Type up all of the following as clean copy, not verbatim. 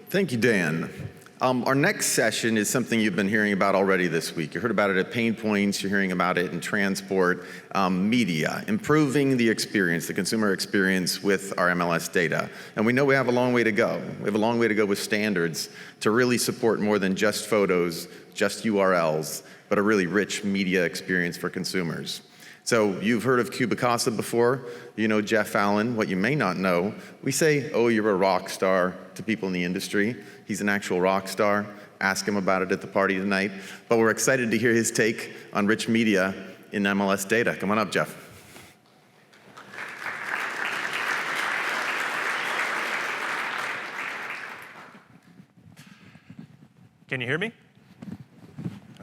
Thank you, Dan. Our next session is something you've been hearing about already this week. You heard about it at Pain Points, you're hearing about it in transport, media, improving the experience, the consumer experience with our MLS data. And we know we have a long way to go. We have a long way to go with standards to really support more than just photos, just URLs, but a really rich media experience for consumers. So you've heard of CubiCasa before. You know Jeff Allen. What you may not know, we say, oh, you're a rock star to people in the industry. He's an actual rock star. Ask him about it at the party tonight. But we're excited to hear his take on rich media in MLS data. Come on up, Jeff. Can you hear me?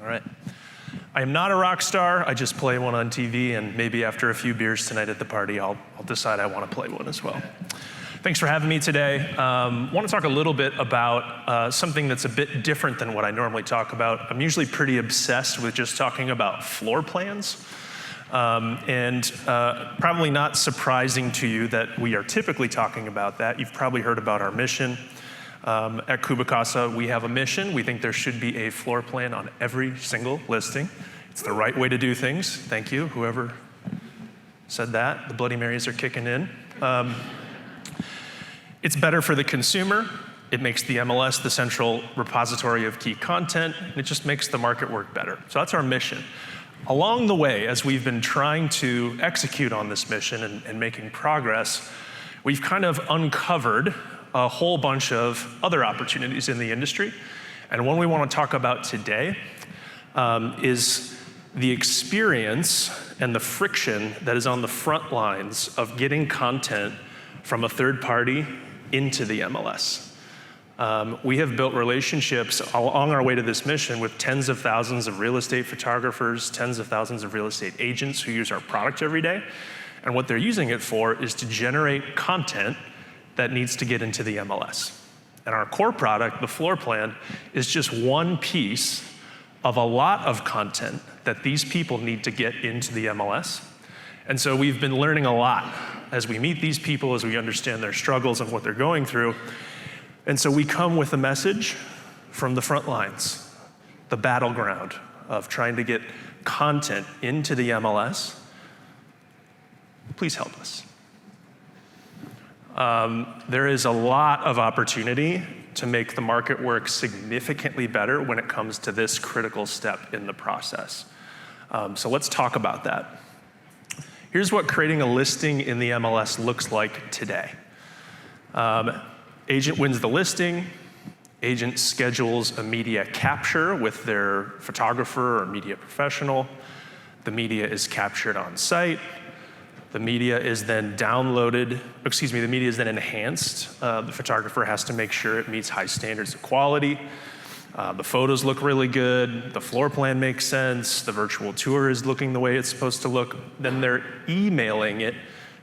All right. I am not a rock star. I just play one on TV, and maybe after a few beers tonight at the party, I'll decide I want to play one as well. Thanks for having me today. I want to talk a little bit about something that's a bit different than what I normally talk about. I'm usually pretty obsessed with just talking about floor plans. Probably not surprising to you that we are typically talking about that. You've probably heard about our mission. At CubiCasa, we have a mission. We think there should be a floor plan on every single listing. It's the right way to do things. Thank you, whoever said that. The Bloody Marys are kicking in. It's better for the consumer. It makes the MLS the central repository of key content, and it just makes the market work better. So that's our mission. Along the way, as we've been trying to execute on this mission and making progress, we've kind of uncovered a whole bunch of other opportunities in the industry. And one we want to talk about today is the experience and the friction that is on the front lines of getting content from a third party into the MLS. We have built relationships along our way to this mission with tens of thousands of real estate photographers, tens of thousands of real estate agents who use our product every day. And what they're using it for is to generate content that needs to get into the MLS. And our core product, the floor plan, is just one piece of a lot of content that these people need to get into the MLS. And so we've been learning a lot as we meet these people, as we understand their struggles and what they're going through. And so we come with a message from the front lines, the battleground of trying to get content into the MLS. Please help us. There is a lot of opportunity to make the market work significantly better when it comes to this critical step in the process. So let's talk about that. Here's what creating a listing in the MLS looks like today. Agent wins the listing. Agent schedules a media capture with their photographer or media professional. The media is captured on site. The media is then the media is then enhanced. The photographer has to make sure it meets high standards of quality. The photos look really good. The floor plan makes sense. The virtual tour is looking the way it's supposed to look. Then they're emailing it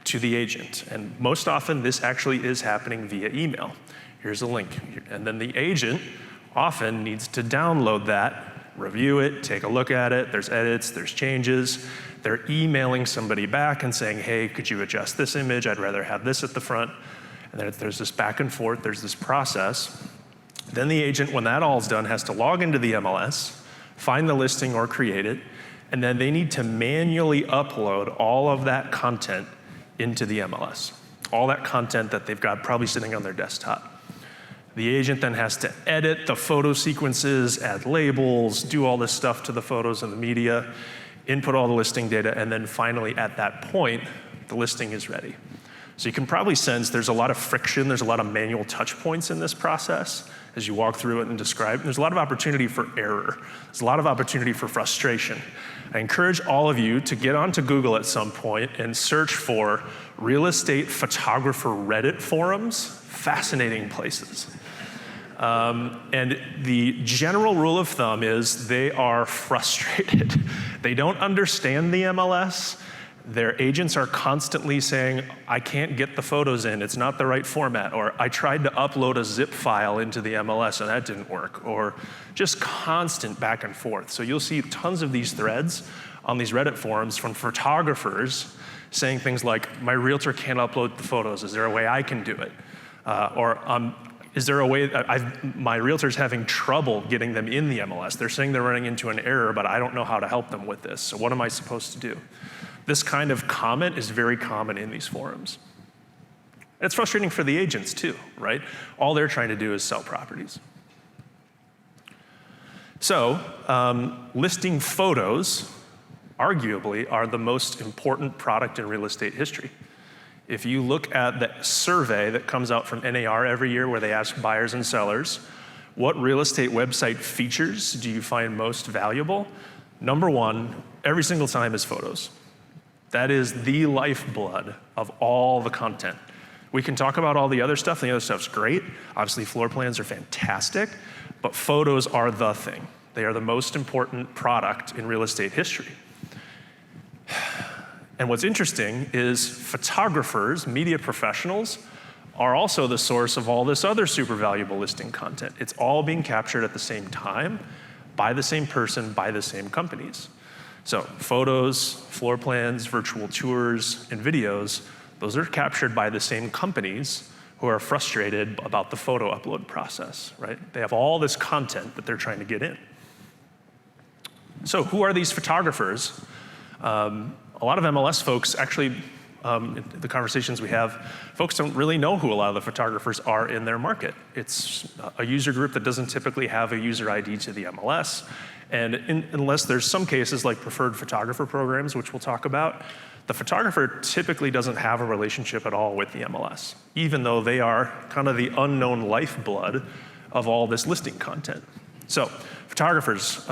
to the agent. And most often, this actually is happening via email. Here's a link. And then the agent often needs to download that, review it, take a look at it. There's edits, there's changes. They're emailing somebody back and saying, hey, could you adjust this image? I'd rather have this at the front. And then there's this back and forth, there's this process. Then the agent, when that all's done, has to log into the MLS, find the listing or create it, and then they need to manually upload all of that content into the MLS. All that content that they've got probably sitting on their desktop. The agent then has to edit the photo sequences, add labels, do all this stuff to the photos and the media, input all the listing data, and then finally at that point, the listing is ready. So you can probably sense there's a lot of friction, there's a lot of manual touch points in this process as you walk through it and describe. There's a lot of opportunity for error. There's a lot of opportunity for frustration. I encourage all of you to get onto Google at some point and search for real estate photographer Reddit forums, fascinating places. And the general rule of thumb is they are frustrated. They don't understand the MLS. Their agents are constantly saying, I can't get the photos in, it's not the right format, or I tried to upload a zip file into the MLS and that didn't work, or just constant back and forth. So you'll see tons of these threads on these Reddit forums from photographers saying things like, my realtor can't upload the photos, is there a way I can do it? Is there a way, my realtor's having trouble getting them in the MLS. They're saying they're running into an error, but I don't know how to help them with this. So what am I supposed to do? This kind of comment is very common in these forums. And it's frustrating for the agents too, right? All they're trying to do is sell properties. So listing photos, arguably, are the most important product in real estate history. If you look at the survey that comes out from NAR every year where they ask buyers and sellers, what real estate website features do you find most valuable? Number one, every single time, is photos. That is the lifeblood of all the content. We can talk about all the other stuff, and the other stuff's great. Obviously, floor plans are fantastic, but photos are the thing. They are the most important product in real estate history. And what's interesting is photographers, media professionals, are also the source of all this other super valuable listing content. It's all being captured at the same time, by the same person, by the same companies. So photos, floor plans, virtual tours, and videos, those are captured by the same companies who are frustrated about the photo upload process, right? They have all this content that they're trying to get in. So who are these photographers? A lot of MLS folks actually, in the conversations we have, folks don't really know who a lot of the photographers are in their market. It's a user group that doesn't typically have a user ID to the MLS. And unless there's some cases like preferred photographer programs, which we'll talk about, the photographer typically doesn't have a relationship at all with the MLS, even though they are kind of the unknown lifeblood of all this listing content. So photographers,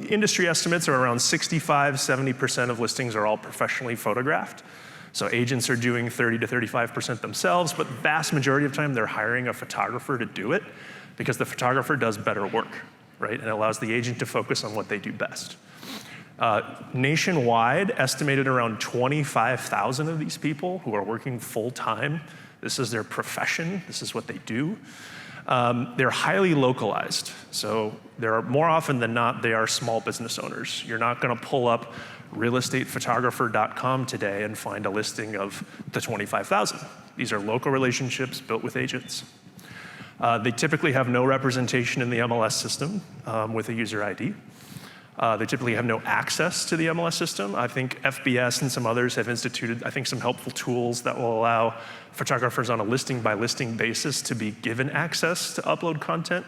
industry estimates are around 65–70% of listings are all professionally photographed. So agents are doing 30 to 35% themselves, but the vast majority of time they're hiring a photographer to do it because the photographer does better work, right? And it allows the agent to focus on what they do best. Nationwide, estimated around 25,000 of these people who are working full time. This is their profession, this is what they do. They're highly localized. So more often than not, they are small business owners. You're not gonna pull up realestatephotographer.com today and find a listing of the 25,000. These are local relationships built with agents. They typically have no representation in the MLS system with a user ID. They typically have no access to the MLS system. I think FBS and some others have instituted, I think, some helpful tools that will allow photographers on a listing by listing basis to be given access to upload content.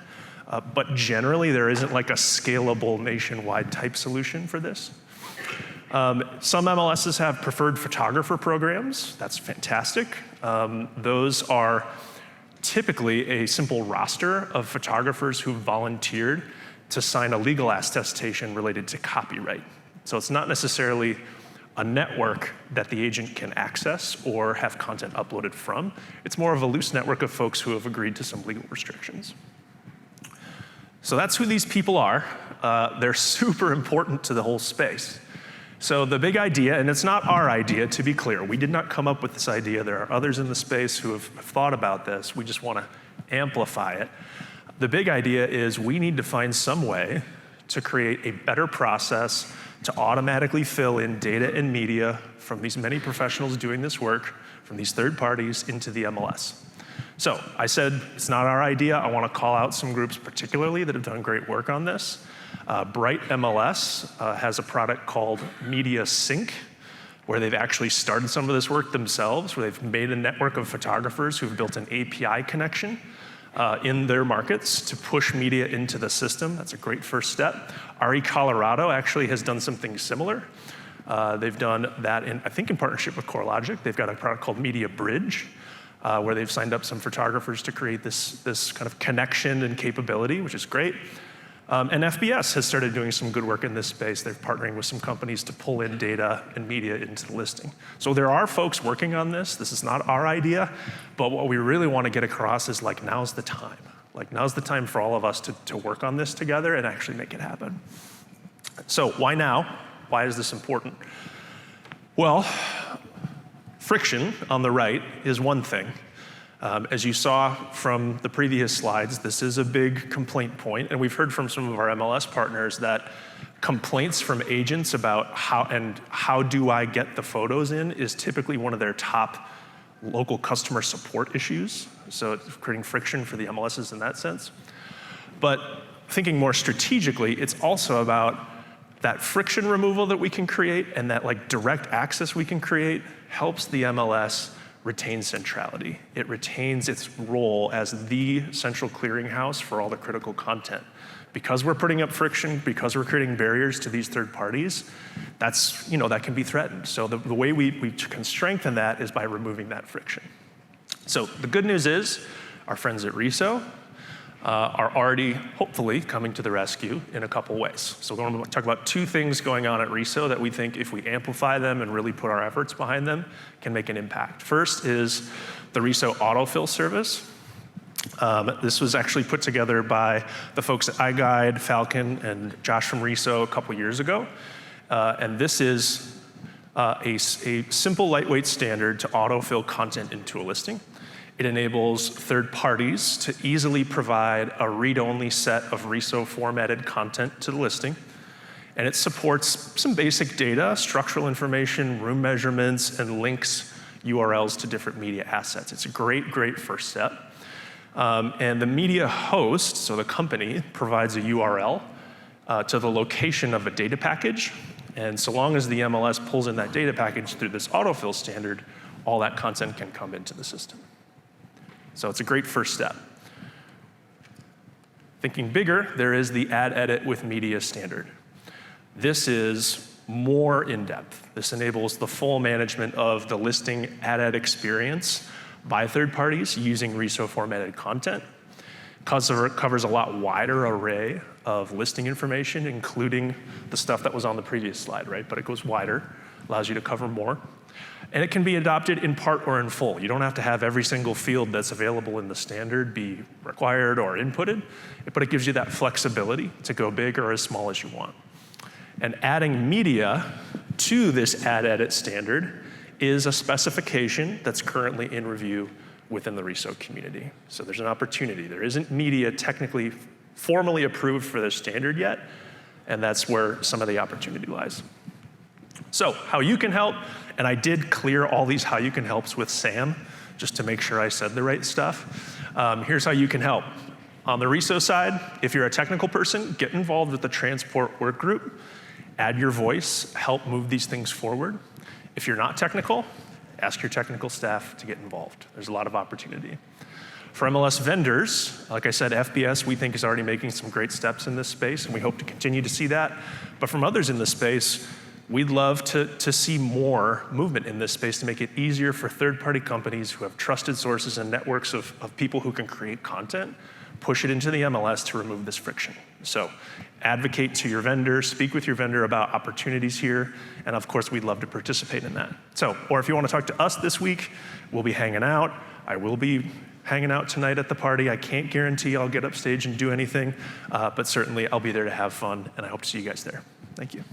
But generally, there isn't like a scalable nationwide type solution for this. Some MLSs have preferred photographer programs. That's fantastic. Those are typically a simple roster of photographers who volunteered to sign a legal attestation related to copyright. So it's not necessarily a network that the agent can access or have content uploaded from. It's more of a loose network of folks who have agreed to some legal restrictions. So that's who these people are. They're super important to the whole space. So the big idea, and it's not our idea, to be clear, we did not come up with this idea. There are others in the space who have thought about this. We just want to amplify it. The big idea is we need to find some way to create a better process to automatically fill in data and media from these many professionals doing this work, from these third parties into the MLS. So I said it's not our idea. I want to call out some groups particularly that have done great work on this. Bright MLS has a product called Media Sync, where they've actually started some of this work themselves, where they've made a network of photographers who've built an API connection in their markets to push media into the system. That's a great first step. RE Colorado actually has done something similar. They've done that, I think in partnership with CoreLogic. They've got a product called Media Bridge, where they've signed up some photographers to create this kind of connection and capability, which is great. And FBS has started doing some good work in this space. They're partnering with some companies to pull in data and media into the listing. So there are folks working on this. This is not our idea, but what we really want to get across is like, now's the time. Like, now's the time for all of us to work on this together and actually make it happen. So why now? Why is this important? Well, friction on the right is one thing. As you saw from the previous slides, this is a big complaint point, and we've heard from some of our MLS partners that complaints from agents about how do I get the photos in is typically one of their top local customer support issues, so it's creating friction for the MLSs in that sense. But thinking more strategically, it's also about that friction removal that we can create and that like direct access we can create helps the MLS retain centrality. It retains its role as the central clearinghouse for all the critical content. Because we're putting up friction, because we're creating barriers to these third parties, that can be threatened. So the way we can strengthen that is by removing that friction. So the good news is our friends at RESO are already, hopefully, coming to the rescue in a couple ways. So we're going to talk about two things going on at RESO that we think if we amplify them and really put our efforts behind them, can make an impact. First is the RESO autofill service. This was actually put together by the folks at iGuide, Falcon, and Josh from RESO a couple years ago. And this is a simple, lightweight standard to autofill content into a listing. It enables third parties to easily provide a read-only set of RESO formatted content to the listing. And it supports some basic data, structural information, room measurements, and links URLs to different media assets. It's a great, great first step. And the media host, so the company, provides a URL to the location of a data package. And so long as the MLS pulls in that data package through this autofill standard, all that content can come into the system. So it's a great first step. Thinking bigger, there is the add edit with media standard. This is more in-depth. This enables the full management of the listing add edit experience by third parties using RESO formatted content. Covers a lot wider array of listing information, including the stuff that was on the previous slide, right? But it goes wider, allows you to cover more. And it can be adopted in part or in full. You don't have to have every single field that's available in the standard be required or inputted, but it gives you that flexibility to go big or as small as you want. And adding media to this add edit standard is a specification that's currently in review within the RESO community. So there's an opportunity. There isn't media technically formally approved for this standard yet, and that's where some of the opportunity lies. So how you can help, and I did clear all these how you can helps with Sam, just to make sure I said the right stuff. Here's how you can help. On the RESO side, if you're a technical person, get involved with the transport work group, add your voice, help move these things forward. If you're not technical, ask your technical staff to get involved. There's a lot of opportunity. For MLS vendors, like I said, FBS we think is already making some great steps in this space, and we hope to continue to see that. But from others in this space, we'd love to see more movement in this space to make it easier for third-party companies who have trusted sources and networks of people who can create content, push it into the MLS to remove this friction. So advocate to your vendor, speak with your vendor about opportunities here, and of course we'd love to participate in that. So, or if you want to talk to us this week, we'll be hanging out. I will be hanging out tonight at the party. I can't guarantee I'll get upstage and do anything, but certainly I'll be there to have fun, and I hope to see you guys there. Thank you.